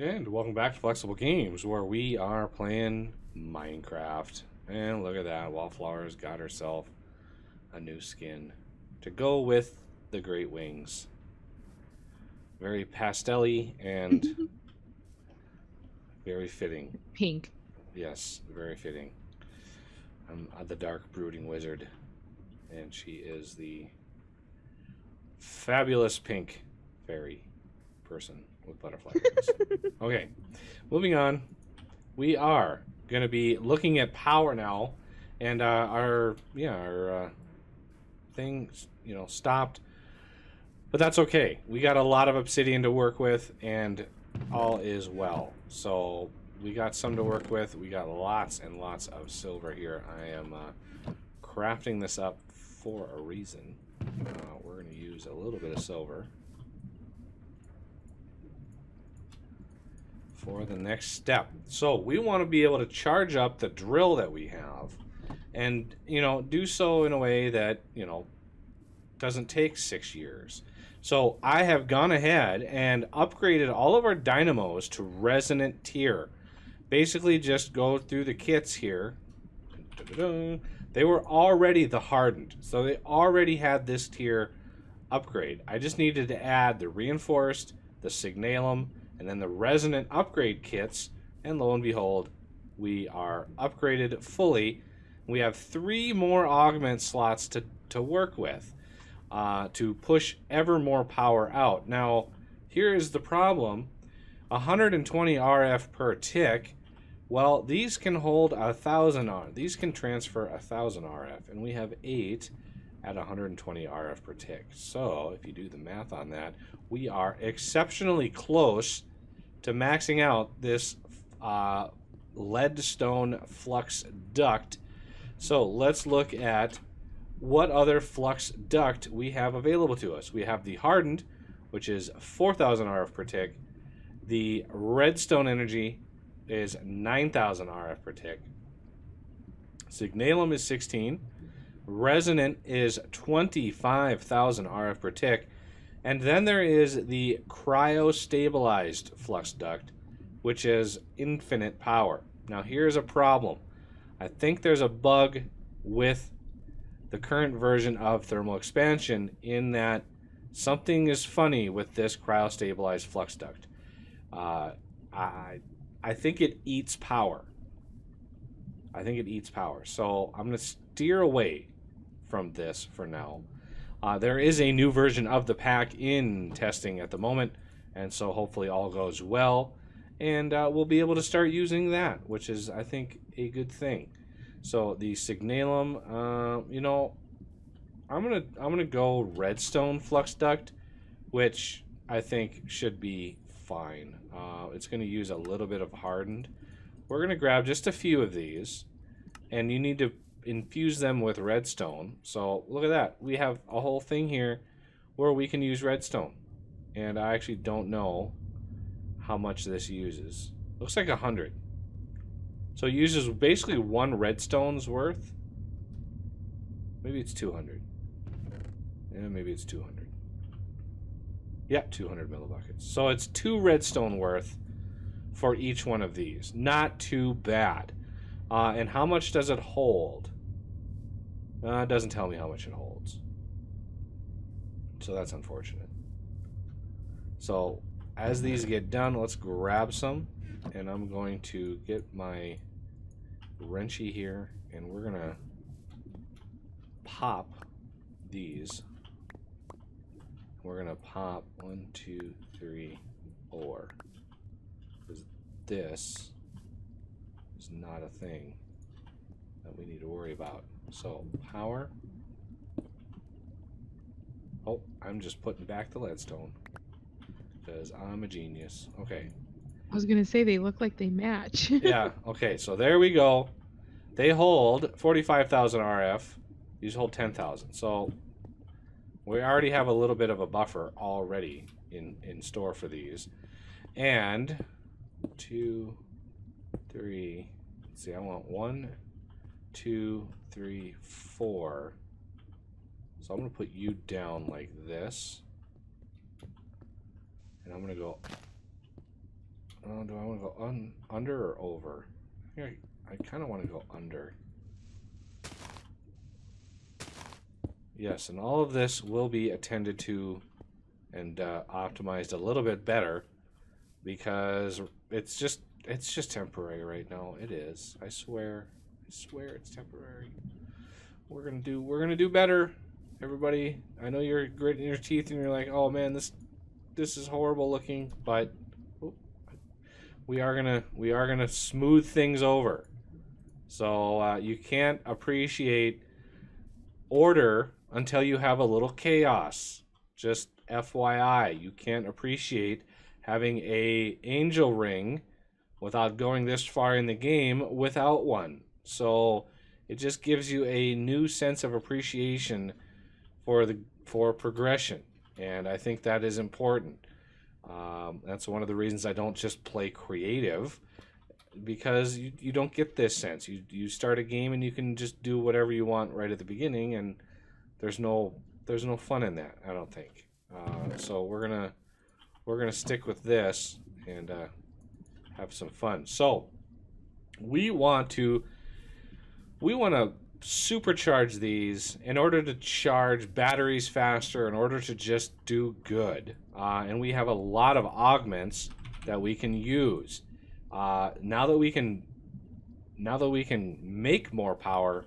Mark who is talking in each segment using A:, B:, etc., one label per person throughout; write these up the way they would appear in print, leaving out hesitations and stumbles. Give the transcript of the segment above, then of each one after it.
A: And welcome back to Flexible Games, where we are playing Minecraft. And look at that, Wallflower's got herself a new skin to go with the Great Wings. Very pastel-y and very fitting.
B: Pink.
A: Yes, very fitting. I'm the Dark Brooding Wizard, and she is the fabulous pink fairy person with butterfly wings. Okay, moving on. We are going to be looking at power now, and our thing, stopped. But that's okay. We got a lot of obsidian to work with, and all is well. So we got some to work with. We got lots and lots of silver here. I am crafting this up for a reason. We're going to use a little bit of silver for the next step. So we want to be able to charge up the drill that we have and, do so in a way that, doesn't take 6 years. So I have gone ahead and upgraded all of our dynamos to resonant tier. Basically just go through the kits here. They were already the hardened, so they already had this tier upgrade. I just needed to add the reinforced, the signalum, and then the resonant upgrade kits, and lo and behold, we are upgraded fully. We have 3 more augment slots to work with to push ever more power out. Now, here is the problem. 120 RF per tick. Well, these can hold 1,000 RF. These can transfer 1,000 RF, and we have 8 at 120 RF per tick. So, if you do the math on that, we are exceptionally close to maxing out this leadstone flux duct. So, let's look at what other flux duct we have available to us. We have the hardened, which is 4,000 RF per tick. The redstone energy is 9,000 RF per tick. Signalum is 16. Resonant is 25,000 RF per tick. And then there is the cryo-stabilized flux duct, which is infinite power. Now here's a problem. I think there's a bug with the current version of thermal expansion in that something is funny with this cryo-stabilized flux duct. I think it eats power. So I'm going to steer away from this for now. There is a new version of the pack in testing at the moment, and so hopefully all goes well, and we'll be able to start using that, which is, I think, a good thing. So the signalum, I'm gonna go redstone flux duct, which I think should be fine. It's going to use a little bit of hardened. We're going to grab just a few of these, and you need to infuse them with redstone. So look at that. We have a whole thing here where we can use redstone, and I actually don't know how much this uses. Looks like 100. So it uses basically 1 redstone's worth. Maybe it's 200. Yeah, maybe it's 200. Yeah, 200 millibuckets. So it's 2 redstone worth for each one of these. Not too bad. And how much does it hold? It doesn't tell me how much it holds. So that's unfortunate. So as these get done, let's grab some. And I'm going to get my wrenchy here. And we're going to pop these. We're going to pop 1, 2, 3, 4. Because this is not a thing that we need to worry about. So, power. Oh, I'm just putting back the leadstone. Because I'm a genius. Okay.
B: I was going to say they look like they match.
A: Yeah, okay, so there we go. They hold 45,000 RF. These hold 10,000. So we already have a little bit of a buffer already in store for these. And 2, 3, let's see, I want 1, 2, 3, 4. So I'm going to put you down like this. And I'm going to go Oh, do I want to go under or over? I kind of want to go under. Yes, and all of this will be attended to and optimized a little bit better because it's just temporary right now. It is. I swear it's temporary. We're gonna do better, everybody. I know you're gritting your teeth and you're like, oh man, this is horrible looking, but we are gonna smooth things over. So you can't appreciate order until you have a little chaos. Just FYI, you can't appreciate having a angel ring without going this far in the game without one. So it just gives you a new sense of appreciation for progression, and I think that is important. That's one of the reasons I don't just play creative, because you don't get this sense. You start a game and you can just do whatever you want right at the beginning, and there's no fun in that, I don't think. So we're gonna stick with this and have some fun. So we want to supercharge these in order to charge batteries faster, in order to just do good. And we have a lot of augments that we can use. Now that we can make more power,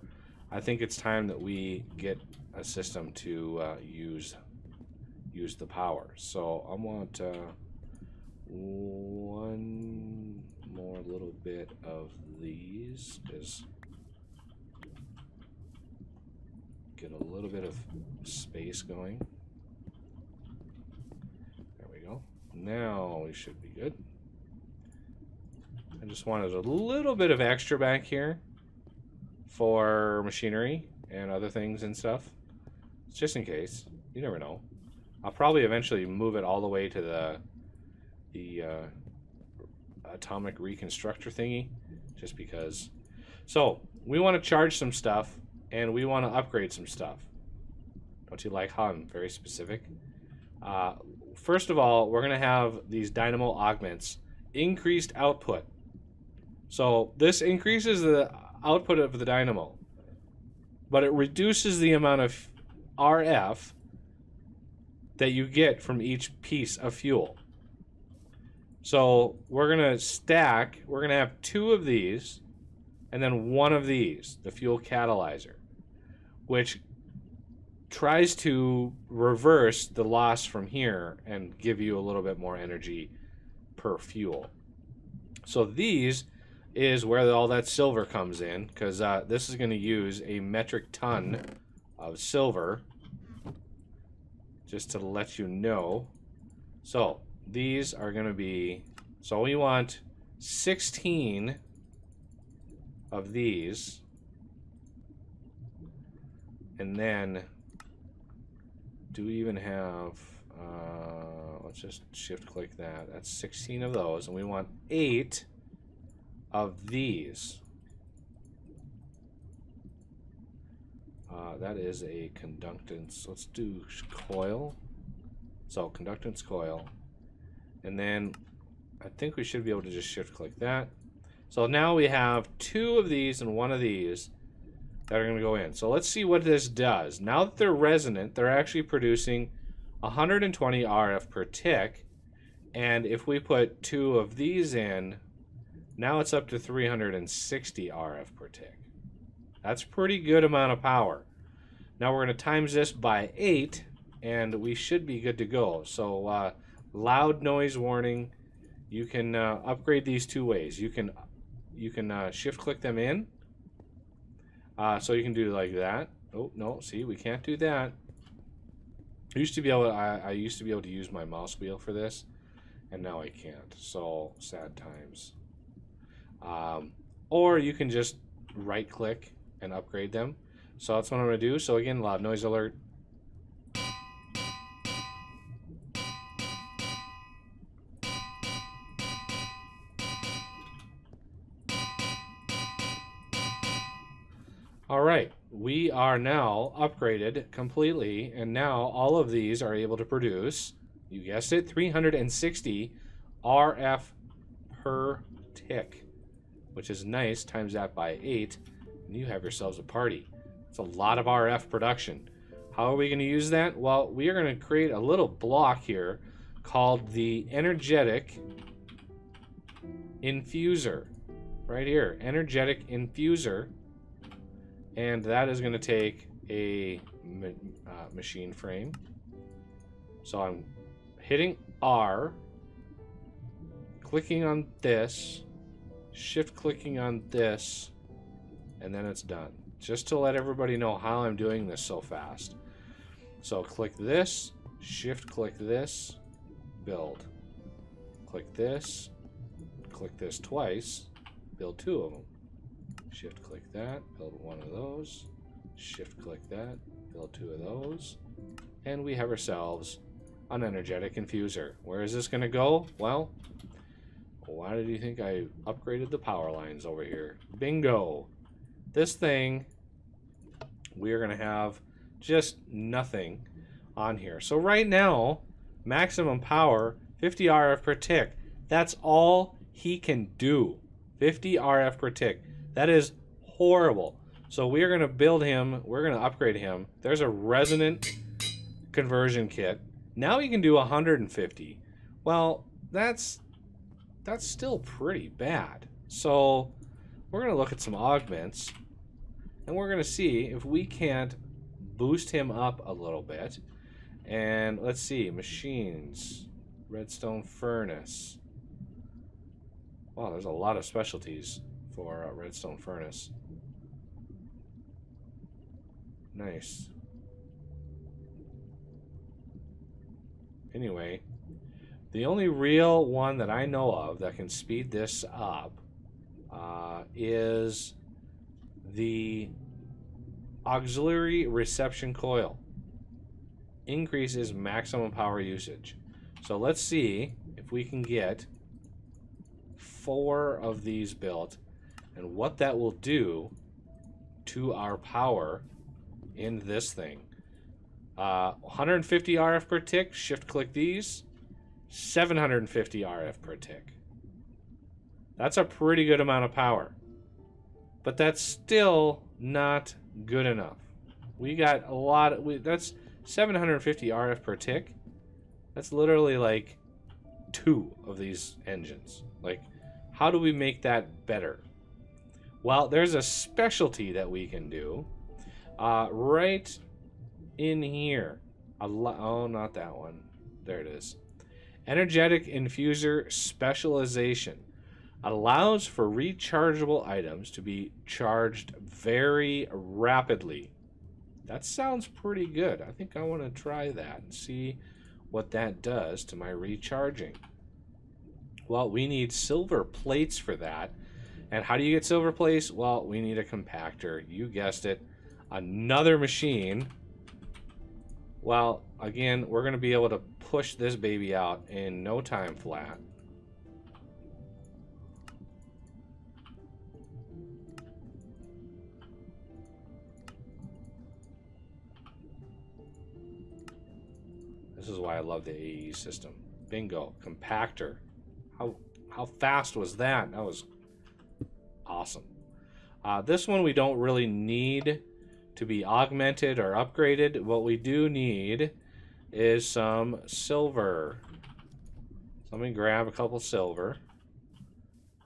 A: I think it's time that we get a system to use the power. So I want one more little bit of these. Just get a little bit of space going. There we go. Now we should be good. I just wanted a little bit of extra back here for machinery and other things and stuff, just in case. You never know. I'll probably eventually move it all the way to the atomic reconstructor thingy, just because. So we want to charge some stuff and we want to upgrade some stuff. Don't you like how I'm very specific? First of all, we're going to have these Dynamo Augments, increased output. So this increases the output of the dynamo, but it reduces the amount of RF that you get from each piece of fuel. So we're going to have 2 of these and then 1 of these, the fuel catalyzer, which tries to reverse the loss from here and give you a little bit more energy per fuel. So these is where all that silver comes in, because this is going to use a metric ton of silver, just to let you know. So these are going to be, so we want 16 of these, and then do we even have, let's just shift click that, that's 16 of those, and we want 8 of these. That is a conductance. Let's do coil. So conductance coil, and then I think we should be able to just shift click that. So now we have 2 of these and 1 of these that are going to go in. So let's see what this does. Now that they're resonant, they're actually producing 120 RF per tick, and if we put 2 of these in, now it's up to 360 RF per tick. That's a pretty good amount of power. Now we're going to times this by 8, and we should be good to go. So loud noise warning. You can upgrade these 2 ways. You can shift click them in. So you can do like that. Oh no, see, we can't do that. I used to be able to use my mouse wheel for this, and now I can't. So sad times. Or you can just right click and upgrade them. So that's what I'm going to do. So again, loud noise alert. Alright, we are now upgraded completely, and now all of these are able to produce, you guessed it, 360 RF per tick, which is nice. Times that by 8, and you have yourselves a party. It's a lot of RF production. How are we going to use that? Well, we are going to create a little block here called the energetic infuser. Right here, energetic infuser. And that is going to take a machine frame. So I'm hitting R, clicking on this, shift clicking on this, and then it's done. Just to let everybody know how I'm doing this so fast. So click this, shift click this, build. Click this twice, build 2 of them. Shift click that, build 1 of those. Shift click that, build 2 of those. And we have ourselves an energetic infuser. Where is this going to go? Well, why did you think I upgraded the power lines over here? Bingo! This thing, we are going to have just nothing on here. So right now, maximum power, 50 RF per tick. That's all he can do. 50 RF per tick. That is horrible. So we are going to build him. We're going to upgrade him. There's a resonant conversion kit. Now he can do 150. Well, that's still pretty bad. So we're going to look at some augments, and we're going to see if we can't boost him up a little bit. And let's see, machines, redstone furnace. Wow, there's a lot of specialties for a redstone furnace. Nice. Anyway, the only real one that I know of that can speed this up is the auxiliary reception coil. Increases maximum power usage. So let's see if we can get 4 of these built and what that will do to our power in this thing. 150 RF per tick, shift click these, 750 RF per tick. That's a pretty good amount of power, but that's still not good enough. We got a lot of, that's 750 RF per tick. That's literally like 2 of these engines. Like, how do we make that better? Well, there's a specialty that we can do right in here. Oh, not that one. There it is. Energetic infuser specialization allows for rechargeable items to be charged very rapidly. That sounds pretty good. I think I want to try that and see what that does to my recharging. Well, we need silver plates for that. And how do you get silver plates? Well, we need a compactor. You guessed it. Another machine. Well, again, we're going to be able to push this baby out in no time flat. This is why I love the AE system. Bingo. Compactor. How fast was that? That was awesome. This one we don't really need to be augmented or upgraded. What we do need is some silver. So let me grab a couple silver.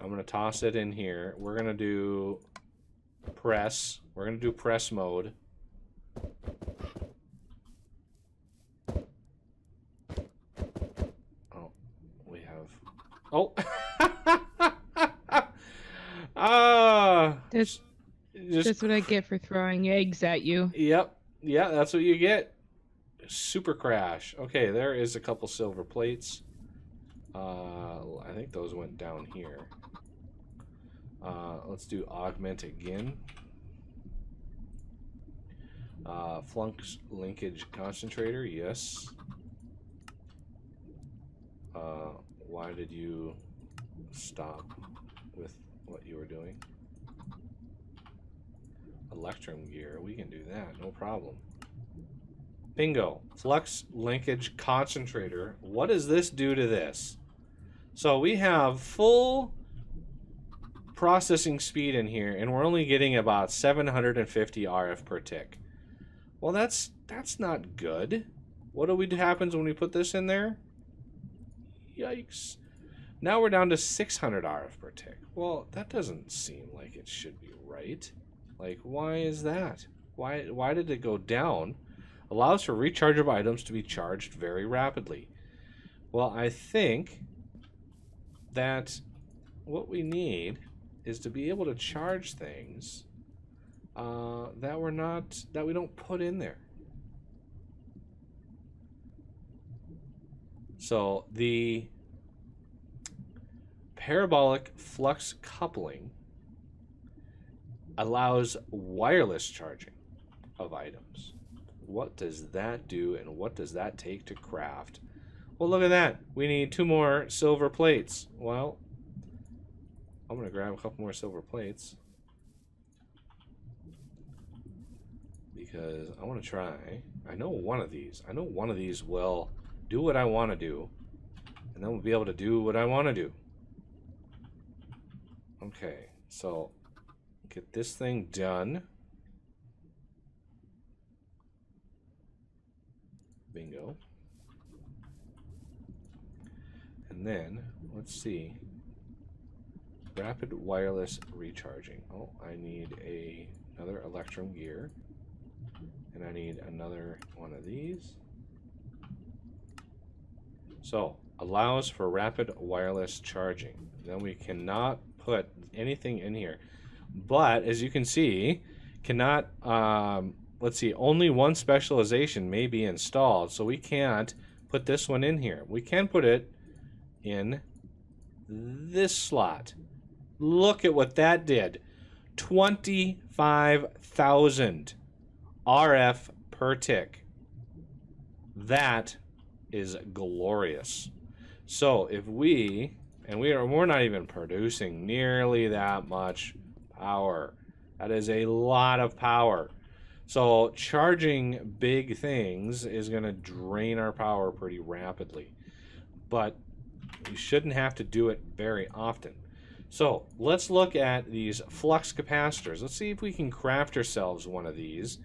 A: I'm going to toss it in here. We're going to do press. We're going to do press mode. Oh, we have... Oh!
B: That's what I get for throwing eggs at you.
A: Yep. Yeah, that's what you get. Super crash. Okay, there is a couple silver plates. I think those went down here. Let's do augment again. Flux linkage concentrator, yes. Why did you stop with what you were doing? Electrum gear, we can do that, no problem. Bingo. Flux linkage concentrator. What does this do to this? So we have full processing speed in here, and we're only getting about 750 RF per tick. Well, that's not good. What happens when we put this in there? Yikes. Now we're down to 600 RF per tick. Well, that doesn't seem like it should be right. Like, why is that? Why did it go down? Allows for rechargeable items to be charged very rapidly. Well, I think that what we need is to be able to charge things that we don't put in there. So the parabolic flux coupling allows wireless charging of items. What does that do, and what does that take to craft? Well, look at that. We need 2 more silver plates. Well, I'm going to grab a couple more silver plates because I want to try. I know one of these will do what I want to do, and then we'll be able to do what I want to do. Okay, so get this thing done. Bingo. And then, let's see. Rapid wireless recharging. Oh, I need another electrum gear. And I need another one of these. So, allows for rapid wireless charging. Then we cannot put anything in here. But, as you can see, cannot, let's see, only one specialization may be installed. So we can't put this one in here. We can put it in this slot. Look at what that did. 25,000 RF per tick. That is glorious. So if we're not even producing nearly that much power. That is a lot of power. So charging big things is going to drain our power pretty rapidly. But you shouldn't have to do it very often. So let's look at these flux capacitors. Let's see if we can craft ourselves one of these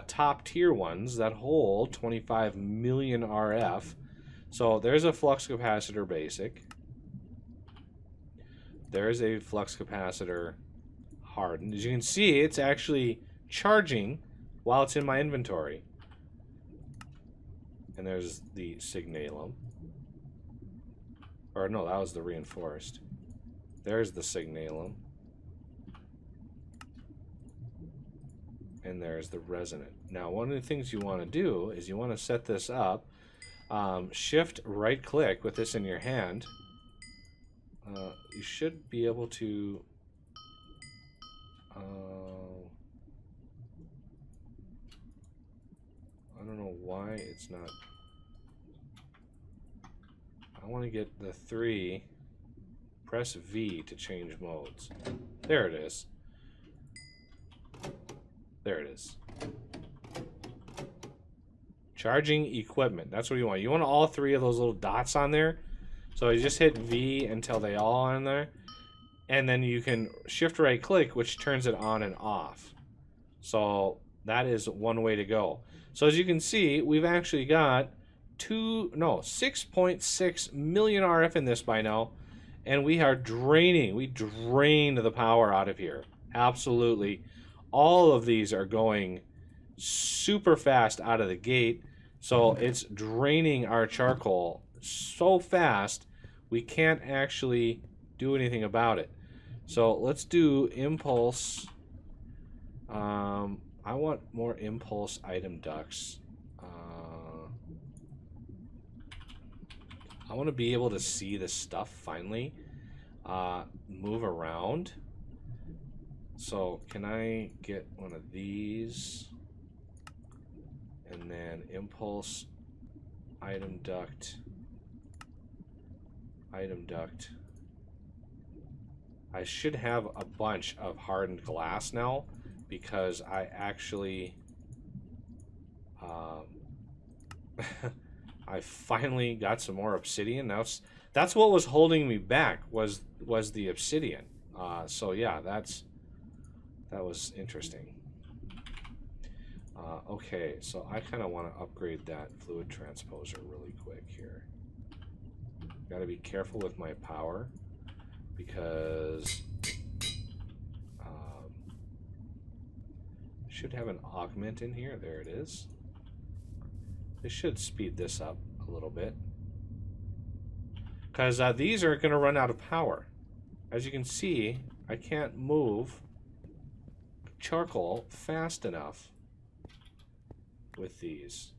A: top tier ones that hold 25 million RF. So there's a flux capacitor basic. There's a flux capacitor hardened. As you can see, it's actually charging while it's in my inventory. And there's the signalum. Or no, that was the reinforced. There's the signalum. And there's the resonant. Now, one of the things you want to do is you want to set this up. Shift right click with this in your hand. You should be able to I don't know why it's not. I want to get the 3. Press V to change modes. There it is. There it is. Charging equipment. That's what you want. You want all 3 of those little dots on there. So you just hit V until they all are in there. And then you can shift right click, which turns it on and off. So that is one way to go. So as you can see, we've actually got 6.6 million RF in this by now. And we are draining. We drained the power out of here. Absolutely. All of these are going super fast out of the gate. So it's draining our charcoal so fast we can't actually do anything about it. So let's do impulse. I want more impulse item ducts. I want to be able to see this stuff finally move around. So can I get one of these? And then impulse item duct. Item duct. I should have a bunch of hardened glass now because I actually I finally got some more obsidian. Now That's what was holding me back was the obsidian. So yeah, that was interesting. Okay, so I kind of want to upgrade that fluid transposer really quick here. Got to be careful with my power because should have an augment in here. There it is. This should speed this up a little bit because these are going to run out of power. As you can see, I can't move charcoal fast enough with these.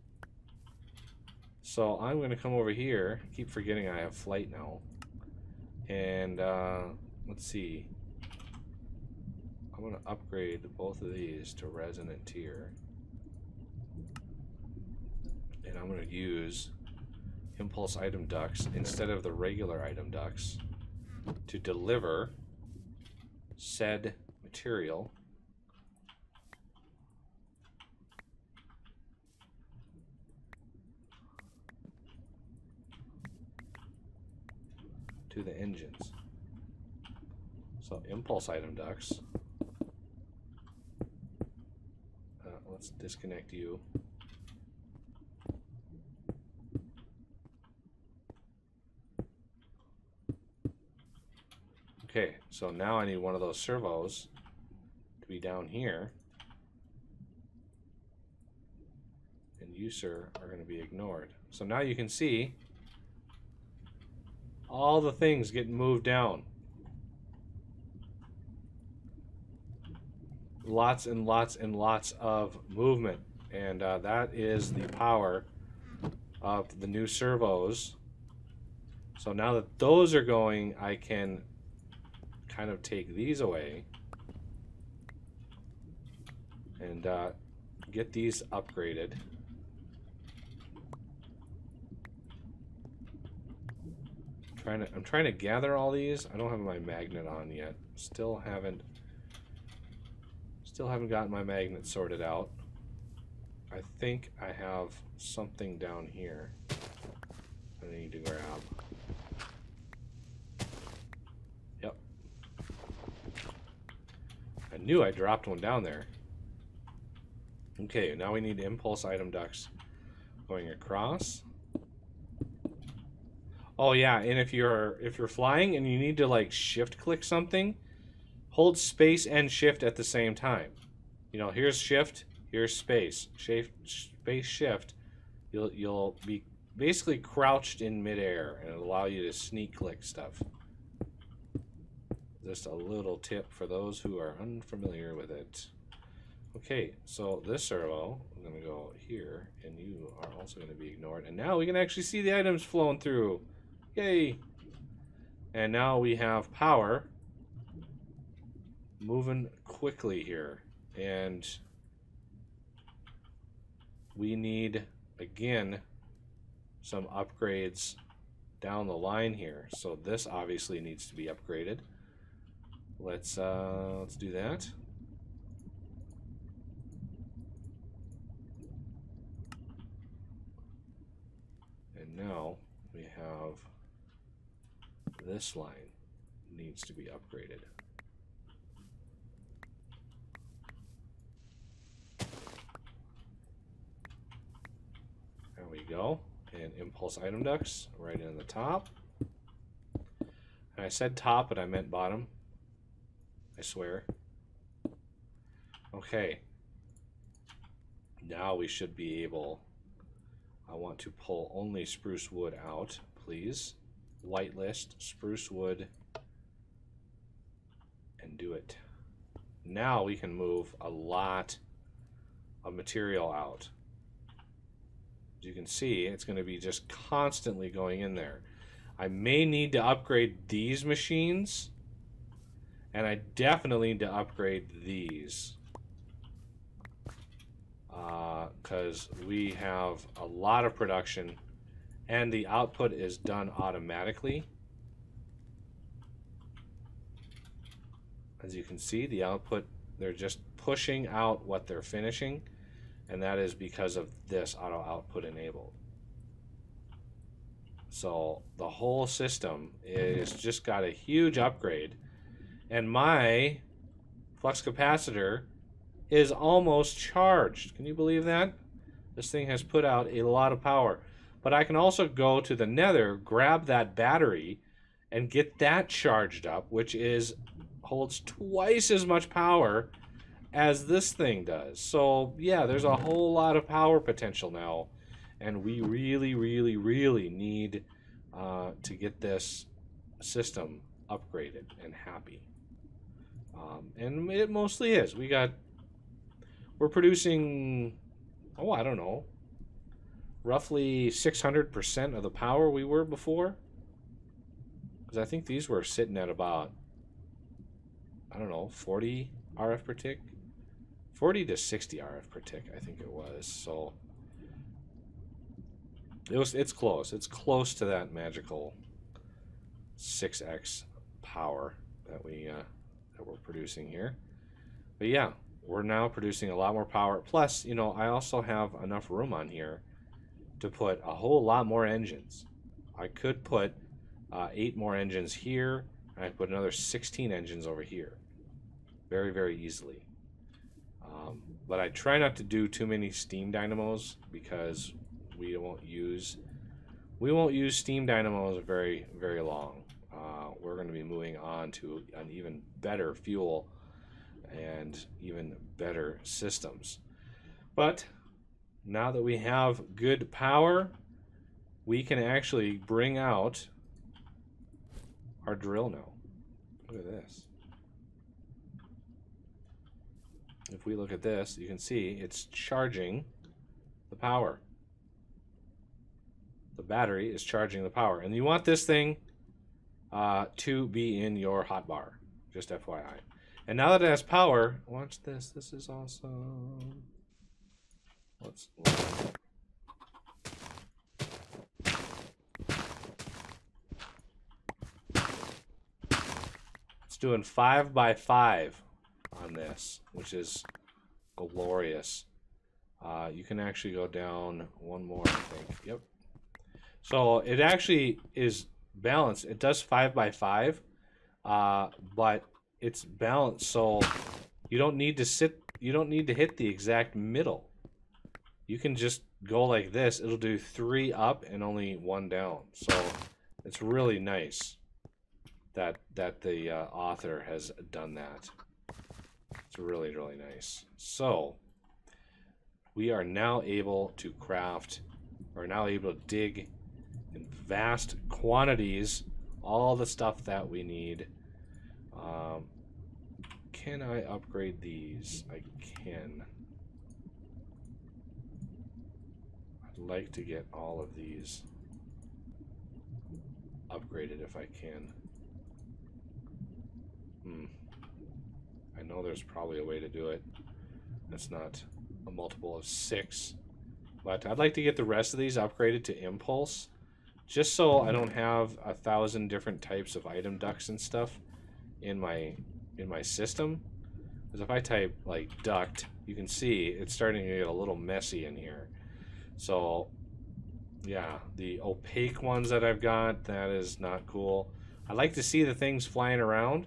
A: So I'm going to come over here. Keep forgetting I have flight now. And let's see. I'm going to upgrade both of these to resonant tier. And I'm going to use impulse item ducts instead of the regular item ducts to deliver said material to the engines. So impulse item ducts. Let's disconnect you. Okay, so now I need one of those servos to be down here. And you, sir, are going to be ignored. So now you can see all the things getting moved down. Lots and lots and lots of movement. And that is the power of the new servos. So now that those are going, I can kind of take these away and get these upgraded. I'm trying to gather all these. I don't have my magnet on yet. Still haven't gotten my magnet sorted out. I think I have something down here I need to grab. Yep. I knew I dropped one down there. Okay, now we need impulse item ducts going across. Oh yeah, and if you're flying and you need to like shift click something, hold space and shift at the same time. You know, here's shift, here's space. Space shift. You'll be basically crouched in midair and it'll allow you to sneak click stuff. Just a little tip for those who are unfamiliar with it. Okay, so this servo, I'm going to go here, and you are also going to be ignored. And now we can actually see the items flowing through. Yay! And now we have power moving quickly here. And we need, again, some upgrades down the line here. So this obviously needs to be upgraded. Let's do that. And now we have this line needs to be upgraded. There we go. And impulse item ducts right in the top. And I said top, but I meant bottom. I swear. Okay. Now we should be able... I want to pull only spruce wood out, please. Whitelist, spruce wood, and do it. Now we can move a lot of material out. As you can see, it's going to be just constantly going in there. I may need to upgrade these machines, and I definitely need to upgrade these. Because we have a lot of production and the output is done automatically. As you can see, the output, they're just pushing out what they're finishing, and that is because of this auto output enabled. So the whole system is just got a huge upgrade. And my Flux Capacitor is almost charged. Can you believe that? This thing has put out a lot of power. But I can also go to the Nether, grab that battery, and get that charged up, which holds twice as much power as this thing does. So yeah, there's a whole lot of power potential now, and we really, really, really need to get this system upgraded and happy. And it mostly is. We're producing, oh, I don't know, roughly 600% of the power we were before. Because I think these were sitting at about, I don't know, 40 RF per tick. 40 to 60 RF per tick, I think it was. So it's close. It's close to that magical 6x power that we're producing here. But yeah, we're now producing a lot more power. Plus, you know, I also have enough room on here to put a whole lot more engines. I could put 8 more engines here, and I could put another 16 engines over here. Very, very easily. But I try not to do too many steam dynamos because we won't use steam dynamos very, very long. We're going to be moving on to an even better fuel and even better systems. But now that we have good power, we can actually bring out our drill now. Look at this. If we look at this, you can see it's charging the power. The battery is charging the power. And you want this thing to be in your hotbar, just FYI. And now that it has power, watch this. This is awesome. Let's it's doing 5 by 5 on this, which is glorious. You can actually go down one more, I think. Yep. So it actually is balanced. It does 5 by 5, but it's balanced, so you don't need to hit the exact middle. You can just go like this. It'll do 3 up and only 1 down. So it's really nice that the author has done that. It's really, really nice. So we are now able to craft, or now able to dig in vast quantities all the stuff that we need. Can I upgrade these? I can. I'd like to get all of these upgraded if I can. I know there's probably a way to do it. That's not a multiple of 6. But I'd like to get the rest of these upgraded to impulse, just so I don't have 1,000 different types of item ducts and stuff in my system. Because if I type like duct, you can see it's starting to get a little messy in here. So yeah, the opaque ones that I've got, that is not cool. I like to see the things flying around.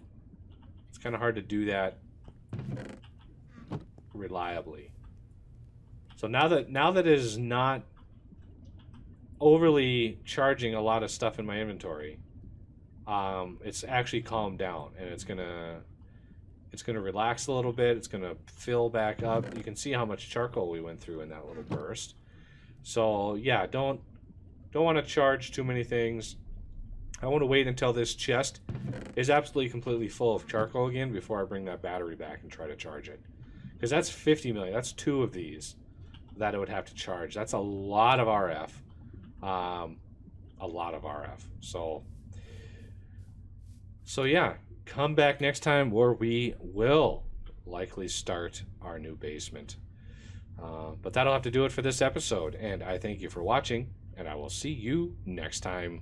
A: It's kind of hard to do that reliably. So now that it is not overly charging a lot of stuff in my inventory, it's actually calmed down, and it's gonna relax a little bit. It's gonna fill back up. You can see how much charcoal we went through in that little burst. So yeah, don't want to charge too many things. I want to wait until this chest is absolutely completely full of charcoal again before I bring that battery back and try to charge it. Because that's 50 million. That's 2 of these that it would have to charge. That's a lot of RF. A lot of RF. So yeah, come back next time where we will likely start our new basement. But that'll have to do it for this episode. And I thank you for watching, and I will see you next time.